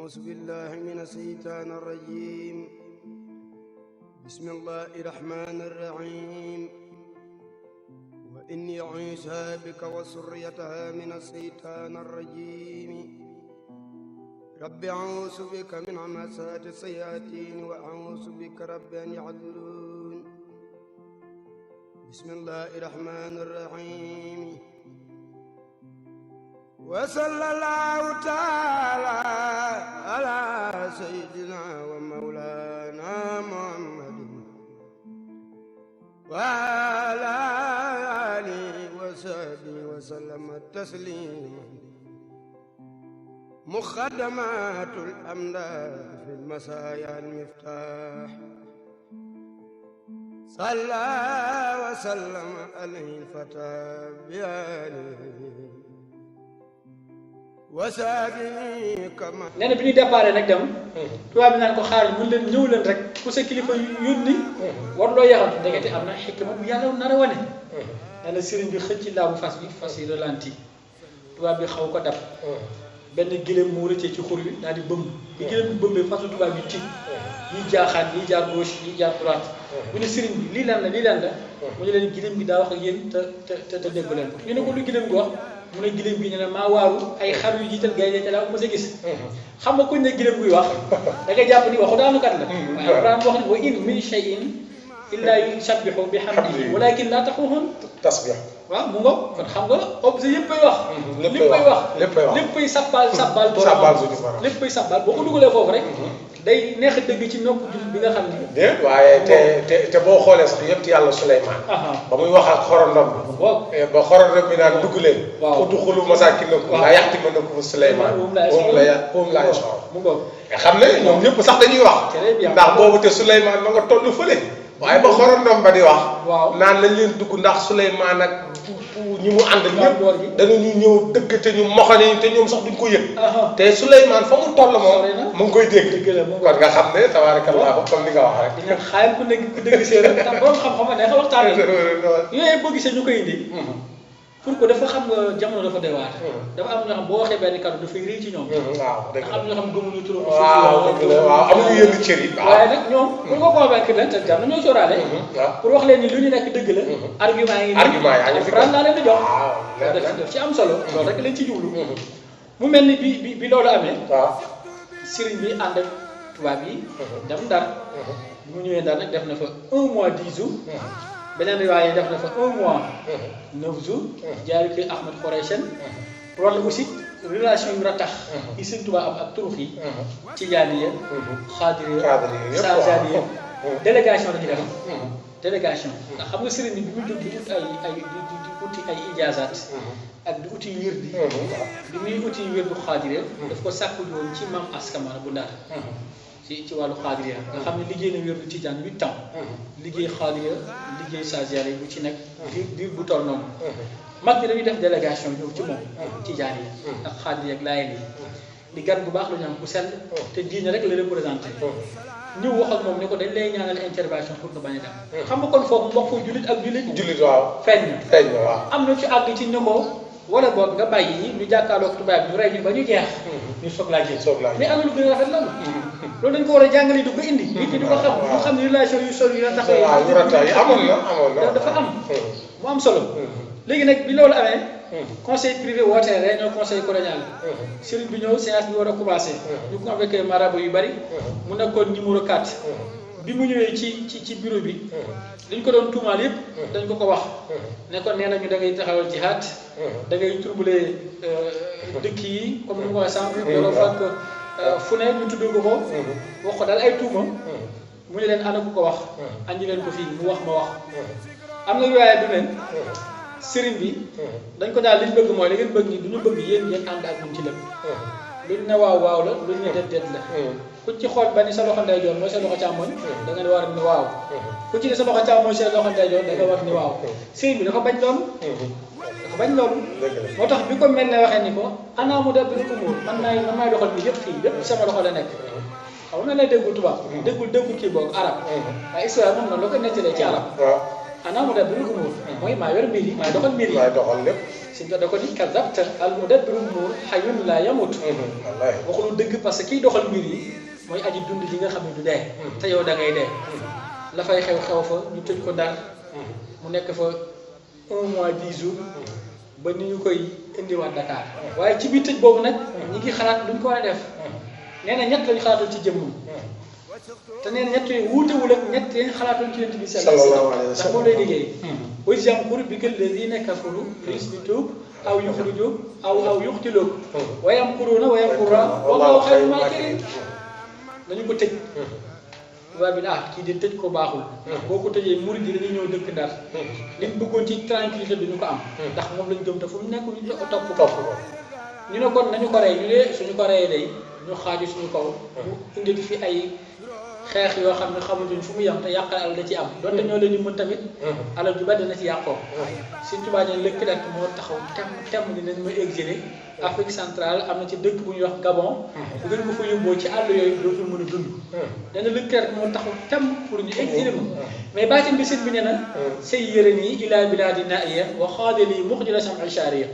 أعوذ بالله من الشيطان الرجيم بسم الله الرحمن الرحيم وإني أعيذها بك وذريتها من الشيطان الرجيم رب أعوذ بك من همزات الشياطين وأعوذ بك رب أن يحضرون بسم الله الرحمن الرحيم وصلى الله تعالى على سيدنا ومولانا محمد وعلى آله وصحبه وسلم تسليما مقدمات الأمداد في المسايا المفتاح صلى وسلم عليه الفتى بآله nee na bi ñuy déparé nag dem tubaab bi naan ko xaaral mun leen ñëw leen rek ku sa kilifa yónni war loo yaxal ndekete am na xikma bu yàlla nar a wane nee na sëriñ bi xëcc laabu fas yi ralenti tubaab bi xaw ko dab benn gëléem moo rëccee ci xur wi daal di bëmb bi gëléem bi bëmbee fasu tubaab bi tiit ñii jaaxaan ñii jaar gauche ñii jaar droite mu ne sëriñ bi lii lan la mu ne leen gëléem bi daa wax ak yéen te déggu leen ko ñu ne ko lu gëléem gi wax mu ne gileem bi ñu ne maa waaru ay xar yu jiital gaynde te laa ko mos a gis xam nga kuñ ne gileem buy wax da ngay jàpp ni waxu daanukat la waaye Alxuraan wax ne wa in min shay'in illa yusabbihu bihamdihi walakin laa tafqahuuna tasbih waaw mu ngo kon xam nga objet yëppay wax léppay sabbal léppay sabbal boo ko dugalee foofu rek day neex a dëgg ci nopp jullit bi nga xam ne déet waaye te boo xoolee sax yëpp Yàlla Suleymaan ba muy wax ak xorondom bi ba xorondom bi naan dugg leen udxulu masaakinakum laa yaxtimannakum Suleymaan hum laa yash'uruun mu ngo nga xam ne ñoom ñëpp sax dañuy wax ndax boobu te Suleymaan ma nga toll fële waaye ba xorondom ba di wax naan lañ leen dugg ndax Suleymaan ak ñi mu àndal ñëpp danañu ñëw dëgg te ñu moxane te ñoom sax duñ ko yëg te Suleymaan fa mu toll moom mu ngi koy dégg kon nga xam ne tabaarakallaahu comme ni nga wax rek dina xaayal ku dégg séeréer ndax borom xam-xam a neex a waxtaanee yooyu boo gisee ñu koy indi pour que dafa xam nga jamono dafa doy waar dafa am ñoo xam boo waxee benn kàddu dafay rëy ci ñoom waaw dëgg la am ñoo xam gëmuñu turam waaw amuñu yenn cër yi waaye nag ñoom pour nga convaincre leen te jar na ñoo sóoraale pour wax leen ni lu ñu nekk dëgg la argument yi Alxuraan laa leen di jox daf ci am solo loolu rek lañ ci jublu mu mel ni bi loolu amee sëriñ bi ànd ak tubaab yi dem Ndar bi mu ñëwee Ndar nag def na fa 1 mois 10 jours beneen riwaay def na fa 1 mois 9 jours jaari kër Ahmad Khoraysen wala aussi relation yu ratax yi Sëñ Tuubaa am ak turux yi Tijaaniya Xaadiriya Saasaniya délégation la ñu def délégation ndax xam nga sëriñ bi muy jóg di uti ay ijaazaat ak di uti wirdi bi muy uti wirdu Xaadiriya daf ko sàkku woon ci Maam Askamara bu Ndar ci wàllu xaadiriya nga xam ne liggéey na wérdu Tijaan 8 ans liggéey xaadiriya liggéey saasiyaare bu ci nekk diir bu toll noonu mag ñi dañuy def délégation ñëw ci moom Tijaan yi ak xaadiriya ak Laayeen yi di gan bu baax la ñu am bu sell te diine rek la représenté ñëw wax ak moom ne ko dañ lay ñaanal intervention pour nga bañ a dem xam nga kon foofu mbokk jullit ak jullit waaw feeñ na waaw am na ci àgg ci ne ko wala boog nga bàyyi ñu jàkkaarloog tubaab bi ñu rey ñu ba ñu jeex ñu soog laa jël mais am na lu gën a rafet loolu dañ ko war a jàngale du ko indi nit ñi di ko xam ñu xam ne relation yu sol yu la taxawee amoon na dafa am mu am solo léegi nag bi loolu amee conseil privé wootee réunion conseil colonial sëriñ bi ñëw séance bi war a commencé ñu convoqué marabout yu bari mu nekkoon numéro 4 bi mu ñëwee ci bureau bi dañ ko doon tuumaal yëpp dañ ko wax ne ko nee nañu da ngay taxawal jihaad da ngay troubler dëkk yi comme ni ma ko waxee sànq wala fàkk fu ne ñu tudd ko wax ko daal ay tuuma mu ne leen ana ku ko wax andi leen ko fii mu wax ma wax am na waaye du leen sëriñ bi dañ ko daal li ñu bëgg mooy la ngeen bëgg ni du ñu bëgg yéen ngeen ànd ak ñun ci lépp luñ ne waaw la luñ ne déet la ku ci xool ba ni sa loxo ndeyjoor mooy sa loxo càmmoñ da nga war ni waaw ku ci ne sa loxo càmmoñ sa loxo ndeyjoor da nga war ni waaw sëriñ bi dafa bañ loolu moo tax bi ko mel ne waxee ni ko anaamu da bi ko muur man maay doxal bi yëpp fii yëpp sama loxo la nekk xaw na lay déggul tubaab déggul kii boog arab waaye histoire moom noonu la ko nettalee ci arab anaamu da bi ko muur mooy maa yor mbir yi maay doxal mbir yi si da ko ni kazabta al mudabbiru umur hayyun la yamut waxul dëgg parce que kiy doxal mbir yi mooy aji dund ji nga xam ne du dee te yow da ngay dee la fay xew fa ñu tëj ko Ndar mu nekk fa 1 mois 10 jours ba ni ñu koy indiwaat Dakar waaye ci biir tëj boobu nag ñi ngi xalaat luñ ko war a def nee na ñett lañu xalaatoon ci jëmmam te nee na ñett yooyu wuutewul ak ñett yi xalaatoon ci Yonent bi sallallahu alayhi wa sallam ndax moom lay liggéey wa iz yamkuru bika llaziina kafaru liyusbituuk aw yuxrijuuk aw yuqtiluuk wa yamkuruuna wa yamkuru wallaahu xayrul maakiriin dañu ko tëj tubaab bi kii de tëj ko baaxul ndax boo ko tëjee murid yi dañuy ñëw dëkk Ndar liñ bëggoon ci tranquillité duñu ko am ndax moom lañ gëm te fu mu nekk ñu topp ko ñu ne kon nañu ko rey ñu ne suñu ko reyee day ñu xaaju suñu kaw mu indi fi ay xeex yoo xam ne xamuñu fu mu yam te yàqal alal da ci am donte ñoo leen ñu mën tamit alal ju bari dana ci yàqoo Sëñ Tuubaa ne lëkk dat moo taxaw tem ni nañ ma exilé Afrique centrale am na ci dëkk bu ñuy wax Gabon bu ngeen ko fa yóbboo ci àll yooyu dootul mën a dund dana lëkk dat moo taxaw tem pour ñu exilé ma mais baatin bi sëñ bi nee na say yëre nii ila biladi naiya wa xaadali muxjila sam'i sharia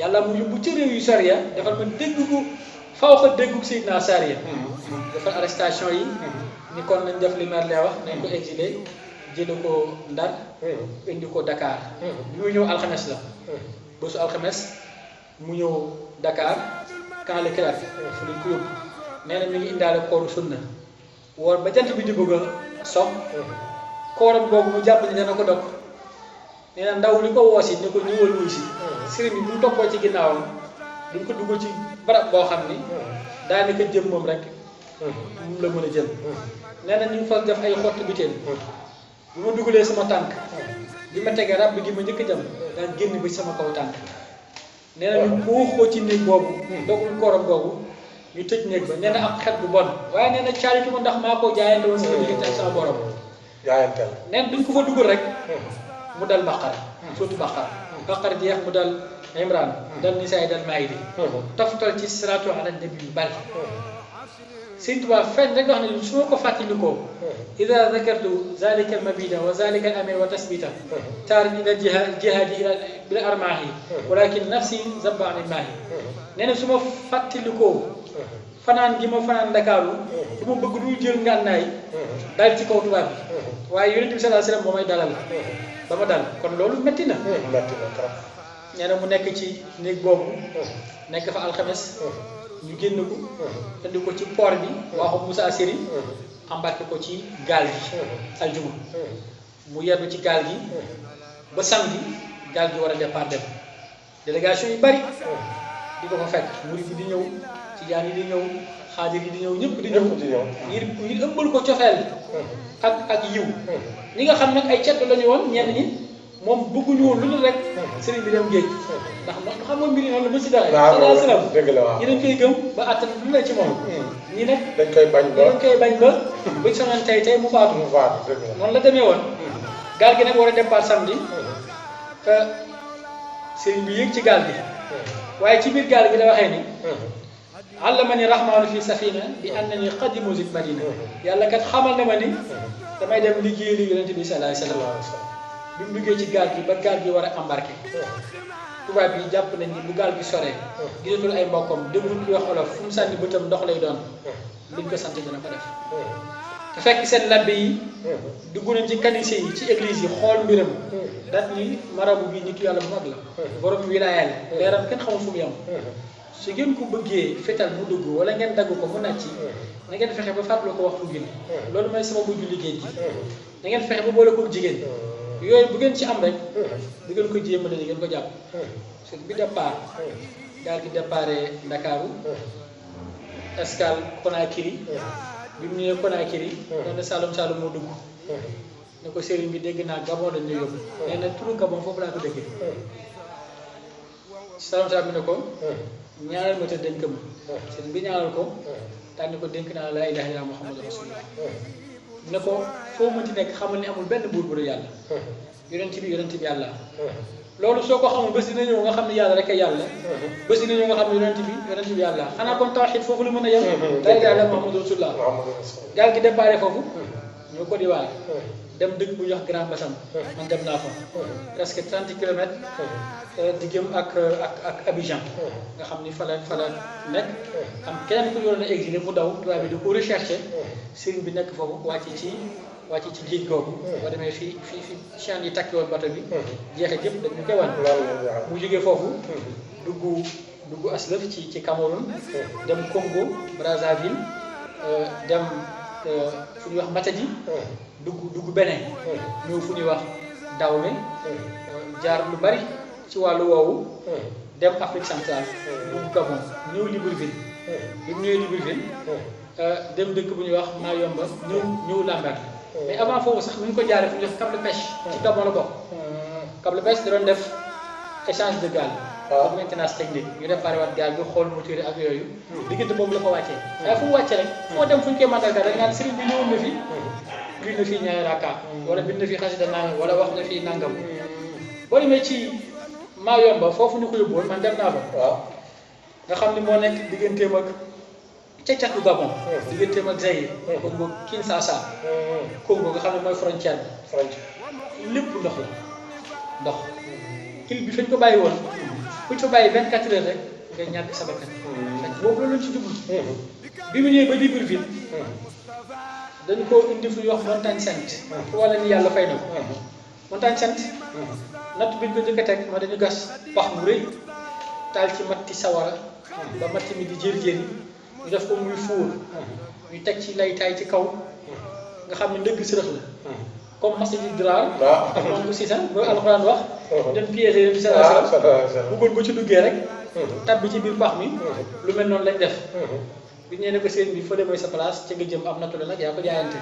yàlla mu yóbbu ci réew yu sariya defal ma dégg ko faw ko déggu Seydina Sariya defal arrestation yi ni kon nañ def li maire lay wax nañ ko exilé jële ko Ndar indi ko Dakar bi mu ñëw alxames la bésu alxames mu ñëw Dakar quand le clair fu lañ ko yóbbu nee na mi ngi indaale kooru sunna woor ba jant bi di bëgg a sox kooram boobu mu jàpp ni dana ko dog nee na ndaw li ko woosi ni ko ñëwal wuy si sëriñ bi bu mu toppoo ci ginnaawam duñ ko dugg ci barab boo xam ni daanaka jëm moom rek moom la mën a jël nee na ñu ngi fas def ay xottu biteel bi ma dugalee sama tànk bi ma tegee rab gi ma njëkk a jëm daan génn bi sama kaw tànk nee na ñu buuxoo ci néeg boobu dogul kooram boobu ñu tëj néeg ba nee na ak xet bu bon waaye nee na caalitu ma ndax maa ko jaayante woon sama diggante ak sama borom jaayante la nee na duñ ko fa dugal rek mu dal Baqara surtout Baqara jeex mu dal Imran dal Nisaa dal Maïda toftal ci salaatu ala nabi yu bari Sëñ Tuubaa fenn rek wax ne su ma ko fàttalikoo ida zakartu zalika mabida wa zalika al amir wa tasbita taarij ila jihaadi ila bil armaahi walakin nafsi zabba anil maahi nee na su ma fàttalikoo fanaan gi ma fanaan Ndakaaru du ma bëgg du jël ngànnaay dal ci kaw tubaab bi waaye Yonent bi sallallahu alayhi wasallam moo may dalal ba ma dal kon loolu métti na nee na mu nekk ci néeg boobu nekk fa alxames ñu génn ko indi ko ci port bi waxu Moussa Seri embarqué ko ci gaal gi aljuma mu yendu ci gaal gi ba samedi gaal gi war a départ dem délégation yu bari di ko fa fekk murid yi di ñëw tijaan yi di ñëw xaadir yi di ñëw ñëpp di ñëw ngir ëmbal ko cofeel ak yiw ñi nga xam nag ay ceddo lañu woon ñenn ñi moom bëgguñu woon lu dul rek sëriñ bi dem géej ndax xam nga mbir yi noonu la mën si dara sallallahu alayhi wasallam dëgg la waaw ñi dañ koy gëm ba attan lu ne ci moom ñi nag dañ koy bañ ba buñ sonoon tey mu faatu dëgg la noonu la demee woon gaal gi nag war a départ samedi sëriñ bi yéeg ci gaal gi waaye ci biir gaal gi da waxee ni allamani rahmaanu fi safina bi annani qadimu zid madina yàlla kat xamal na ma ni damay dem liggéey li Yonent bi sallallahu alayhi wasallam bi mu duggee ci gaal gi ba gaal gi war a embarqué tubaab yi jàpp nañ ni bu gaal gi soree gisatul ay mbokkam déggul ki wax olof fu mu sànni bëtam ndox lay doon liñ ko sant dina ko def te fekk seen labbe yi dugg nañ ci kanise yi ci église yi xool mbiram dat ni marabu bi nitu yàlla bu mag la borom wilaaya la leeram kenn xamul fu mu yem su ngeen ko bëggee fetal mu dugg wala ngeen dagg ko mu nàcc na ngeen fexe ba fàttali ko waxtu julli loolu mooy sama mujj liggéey gi na ngeen fexe ba boole ko jigéen yooyu bu ngeen ci am rek bu ngeen ko jéemale ni ngeen ko jàpp parce que bi départ gaal gi déparé Ndakaaru escale Conakry bi mu ñëwee Conakry nee na Saloum Saloum moo dugg ne ko sëriñ bi dégg naa Gabon dañ la yóbbu nee na turu Gabon foofu laa ko déggee Saloum Saloum bi ne ko ñaanal ma te dénk ma sëriñ bi ñaanal ko daal ne ko dénk naa laa ilaaha illallaah Muhammadu rasulullah ne ko foo mënti nekk xamal ni amul benn buur bu dul yàlla yonent bi yàlla loolu soo ko xamul bés dina ñëw nga xam ne yàlla rek a yàlla bés dina ñëw nga xam ne yonent bi yàlla xanaa kon tawxiid foofu la mën a yem laa ilaaha illallaah Muhammadu rasulullah gaal gi déparé foofu ñoo ko di waale dem dëkk bu ñuy wax Grand Bassam man dem naa fa presque 30 kilomètres diggam ak Abidjan nga xam ni fa la nekk am keneen ku yoroon a exilé mu daw tubaab bi di ko recherché sëriñ bi nekk foofu wàcc ci géej googu boo demee fii chaine yi takki woon bato bi jeexe jëpp dañu koy wan mu jógee foofu dugg aslëf ci Cameroun dem Congo Brazzaville dem fu ñuy wax Matadi dugg Bénin ñëw fu ñuy wax Dahomey jaar lu bari ci wàllu woowu dem Afrique centrale dugg Gabon ñëw Libreville bi mu ñëwee Libreville dem dëkk bu ñuy wax Mayomba ñëw Lambert mais avant foofu sax mu ngi ko jaaree fu ñuy wax Cap de Pêche ci Gabon la bokk Cap de Pêche da doon def échange de gaal ak maintenance technique ñu réparé waat gaal bi xool moteur ak yooyu diggante boobu la ko wàccee waaye fu mu wàccee rek moo dem fu ñu koy mandarga rek naan sëriñ bi ñëwoon na fi bind na fii ñaari rakka wala bind na fii xasida nangam wala wax na fii nangam boo demee ci Mayomba foofu ñu ko yóbbuwoon man dem naa fa nga xam ni moo nekk digganteem ak ca catu Gabon digganteem ak Zaïre Congo Kinshasa Congo nga xam ne mooy frontière bi lépp ndox la ndox île bi fañ ko bàyyi woon buñ fa bàyyi 24 heures rek nga ñàkk sa bakkan boobu loolu lañ ci jublu bi mu ñëwee ba Libreville dañu ko indi fu ñuy wax montagne sainte fu wala ni yàlla fay na ko montagne sainte natt biñ ko njëkk a teg ma dañu gas pax mu rëy taal ci matti sawara ba matti mi di jër-jër yi ñu def ko muy fuur ñu teg ci laytaay ci kaw nga xam ne ndëgg sërëx la comme masa di drar ak moom aussi sax ba alxuraan wax dem piégé leen di sa bëggoon ko ci duggee rek tabbi ci biir pax mi lu mel noonu lañ def bi ñee ne ko seen bi fële mooy sa place ca nga jëm am nattu la nag yaa ko jaayante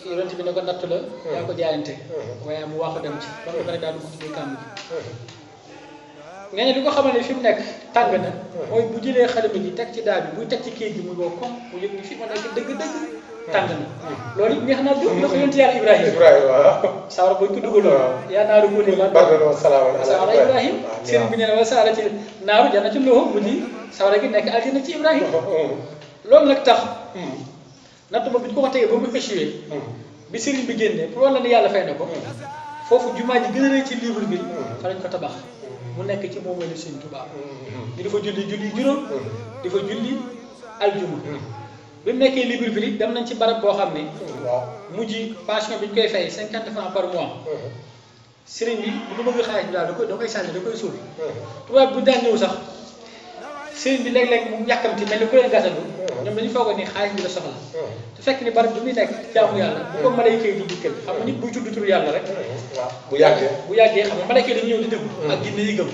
yonent bi ne ko nattu la yaa ko jaayante waaye mu wax dem ci ba ko pare daal dugg ci biir kàmb gi nga ne li ko xamal ne fi mu nekk tàng na mooy bu jëlee xalima ji teg ci daal bi buy teg ci kii gi muy boo kom mu yëg ni fi ma nekk dëgg-dëgg tàng na loolu it neex naa dugg ndax yonent yàlla Ibrahima sawara buñ ko dugaloon yaa naaru mu ne sawara Ibrahima sëriñ bi nee na wa sawara ci naaru jana ci loxo mu di sawara gi nekk aljana ci Ibrahima loolu nag tax natt ba bi ñu ko tegee ba mu échoué bi sëriñ bi génnee pour wala ni yàlla fay na ko foofu jumaa ji gën a rëy ci livre bi fa lañ ko tabax mu nekk ci moom la Sëriñ Tuubaa ñu dafa julli juróom dafa julli aljuma bi mu nekkee Libreville dem nañ ci barab boo xam ne mujj pension bi ñu koy fay 50 francs par mois sëriñ bi bu ko bëgg xaalis bi daal da koy changé da koy suul tubaab bu daan ñëw sax sëriñ bi léeg-léeg mu yàkkamti mel ni ku leen gàttandu ñoom dañu foogoon ni xaalis bi la soxla te fekk ni barab bi muy nekk jaamu yàlla bu ko malayka yi di dikkal xam nga nit buy tudd tur yàlla rek bu yàggee xam nga malayka yi dañu ñëw di déglu ak ginne yi gëm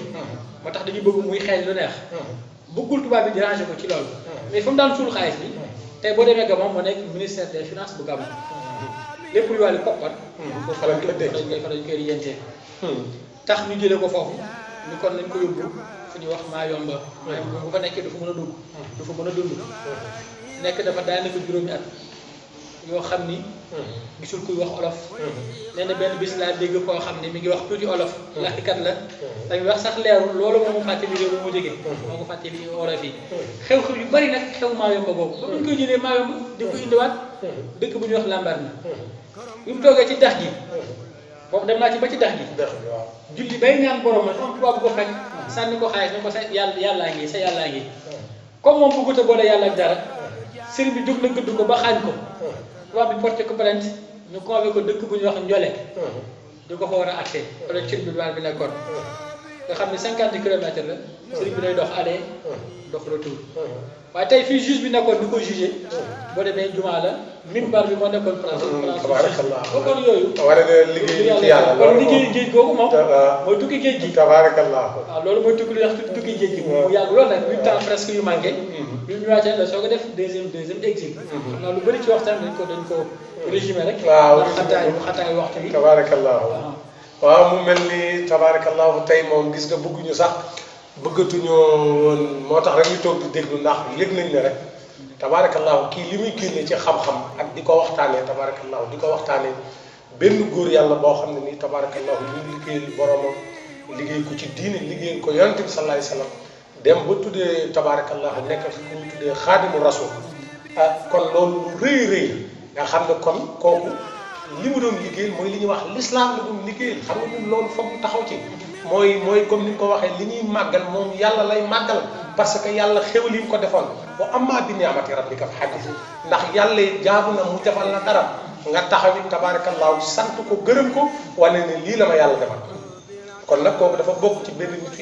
moo tax dañu bëgg muy xeeñ lu neex bëggul tubaab bi déranger ko ci loolu mais fa mu daan suul xaalis bi tey boo demee Gabon moo nekk ministère des finances bu Gabon lépp luy wàllu koppar fa lañ koy lijjantee tax ñu jëlee ko foofu ni kon nañ ko yóbbu fu ñuy wax Mayomba bu fa nekkee du fa mën a dugg du fa mën a dund nekk dafa daanaka juróomi at yoo xam ni gisul kuy wax olof nee na benn bis laa dégg koo xam ne mi ngi wax tuuti olof làkkat la dañuy wax sax leerul loolu moo ma fàttali réew mu jógee moo ko fàttali olof yi xew-xew yu bari nag xew Mayomba boobu ba buñ koy jëlee Mayomba di ko indiwaat dëkk bu ñuy wax Lambaréné bi mu toogee ci dex gi boobu dem naa ci ba ci dex gi julli bay ñaan borom la am tubaab bu ko fekk sànni ko xaalis ne ko sa yàllaa ngi sa yàllaa ngi comme moom bëggut a boole yàlla ak dara sëriñ bi jóg na gëdd ko ba xaañ ko tubaab bi porté ko plainte ñu convoqué ko dëkk bu ñuy wax Ndiolé di ko fa war a accès wala tribunal bi nekkoon nga xam ne 50 kilomètres la sëriñ bi day dox aller dox retour waaye tey fii juge bi nekkoon di ko jugé boo demee jumaa la minbar bi moo nekkoon place kon yooyu war a liggéey ci yàlla kon liggéey géej googu moom mooy tukki géej gi tabarakallah waaw loolu mooy tukki lu wax tukki géej gi mu yàgg loolu nag 8 ans presque yu manqué bi ñu wàccee la soo ko def deuxième exil xam naa lu bëri ci waxtaan dañ ko résumé rek waaw xataay waxtu bi tabarakallah waaw mu mel ni tabarakallah tey moom gis nga bëgguñu sax bëggatuñoo woon moo tax rek ñu toog di déglu ndax yëg nañ ne rek tabarakallah kii li muy génne ci xam-xam ak di ko waxtaanee tabarakallah di ko waxtaanee benn góor yàlla boo xam ne nii tabarakallah ñu liggéeyal boromam liggéey ko ci diine liggéeyal ko yonent bi sallallahu alayhi wasallam dem ba tuddee tabarakallah nekk fi ku ñu tuddee xaadimu rasul kon loolu lu rëy nga xam ne kon kooku li mu doon liggéeyal mooy li ñuy wax l'islam la doon liggéeyal xam nga ñun loolu foog ñu taxaw ci mooy comme ni nga ko waxee li ñuy màggal moom yàlla lay màggal parce que yàlla xéwal yi mu ko defoon wa amma bi ni'mati rabbika fa haddith ndax yàlla jaabu na mu defal la dara nga taxawit tabarakallahu sant ko gërëm ko wane ne lii la ma yàlla defal kon nag kooku dafa bokk ci benn nitu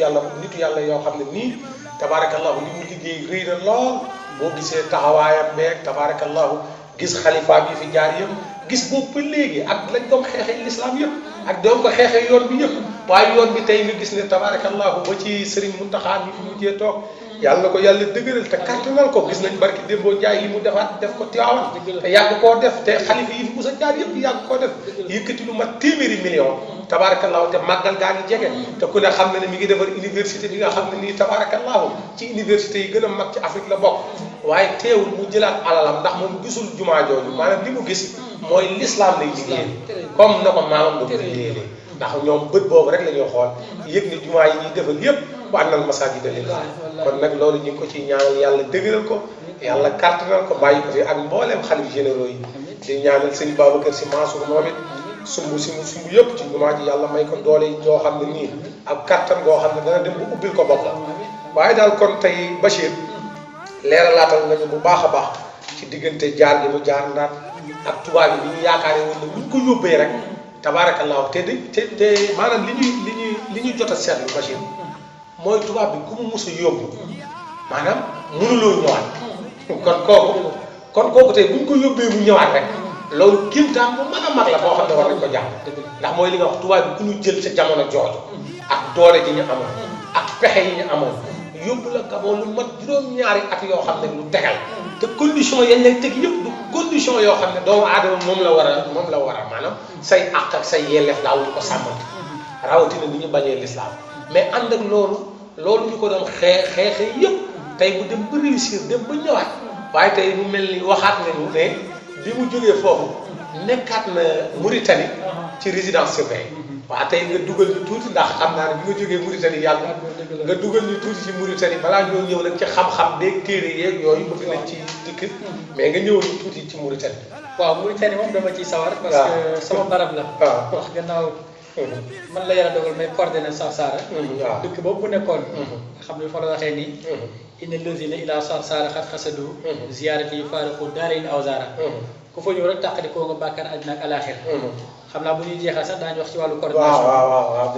yàlla yoo xam ne nii tabarakallahu li mu liggéey rëy na lool boo gisee taxawaayam beeg tabarakallahu gis xalifa bi fi jaar yëpp gis boobu ba léegi ak lañ doon xeexee l'islam yëpp ak doon ko xeexee yoon bi yëpp waaye yoon bi tey nga gis ne tabarakallahu ba ci Serigne Mountakha mi fi mujjee toog yàlla na ko yàlla dëgëral te kàttanal ko gis nañ barki démboo jaay yi mu defaat def ko Tiwaawan te yàgg koo def te xalifa yi fi musa jaar yëpp yàgg koo def yëkkati lu mat téeméeri million tabarakallahu te màggal gaa ngi jege te ku ne xam na ne mi ngi defar université bi nga xam ne nii tabarakallahu ci université yi gën a mag ci Afrique la bokk waaye teewul mu jëlaat alalam ndax moom gisul jumaa jooju maanaam li mu gis mooy l'islam lay liggéey comme na ko maamam doon liggéeyee ndax ñoom bët boobu rek la ñuy xool yëg ne jumaa yi ñuy defal yëpp bu àndal masaajida lillah kon nag loolu ñu ngi ko ci ñaanal yàlla dëgëral ko yàlla kàttanal ko bàyyi ko fi ak mbooleem xalif généraux yi di ñaanal sëñ Babacar Sy Mansour moom it sumb yëpp ci jumaa ji yàlla may ko doole joo xam ne nii ak kattan goo xam ne dana dem bu ubbil ko boppam waaye daal kon tey Bachir leeralaatal nañu bu baax a baax ci diggante jaar gi mu jaar ndaat ak tubaab yi ni ñu yaakaare woon ne buñ ko yóbbee rek tabaarakallaahu te maanaam li ñuy jot a seetlu Bachir mooy tubaab bi ku mu mus a yóbbu maanaam mënuloo ñëwaat kon kooku tey buñ ko yóbbee mu ñëwaat rek loolu kéemtaan bu mag a mag la boo xam ne war nañ ko jàng ndax mooy li nga wax tubaab bi ku ñu jël sa jamono jooju ak doole ji ñu amoon ak pexe yi ñu amoon yóbbu la Gabon lu mat juróom-ñaari at yoo xam ne lu tegal te condition yañ lay teg yëpp du condition yoo xam ne doomu aadama moom la war a maanaam say àq ak say yelleef daawuñu ko sàmmante rawatina ni ñu bañee l'islam mais ànd ak loolu ñu ko doon xeexee yëpp tey bu dem ba réussir dem ba ñëwaat waaye tey mu mel ni waxaat nañu ne bi mu jógee foofu nekkaat na Mauritanie ci résidence surveillée waaw tey nga dugal ñu tuuti ndax xam naa ne bi nga jógee Mauritanie yàlla nga dugal ñu tuuti ci Mauritanie balaa ñoo ñëw nag ci xam-xam beeg téere yeeg yooyu bëgg nañ ci dikk mais nga ñëwal ñu tuuti ci Mauritanie. waaw Mauritanie moom dama ciy sawar. parce que sama barab la. waaw wax gannaaw. man la yàlla dogal may coordonné Sarsara. waaw dëkk boobu bu nekkoon. nga xam ne fa la waxee nii. inna lazina ila Sarsara xat xasadu. ziyaarati faariqu daarayni aw zaara. ku fa ñëw rek tàqali koo nga bàkkaar àddina ak alaaxira. xam naa bu ñuy jeexal sax daañu wax ci wàllu coordination. waaw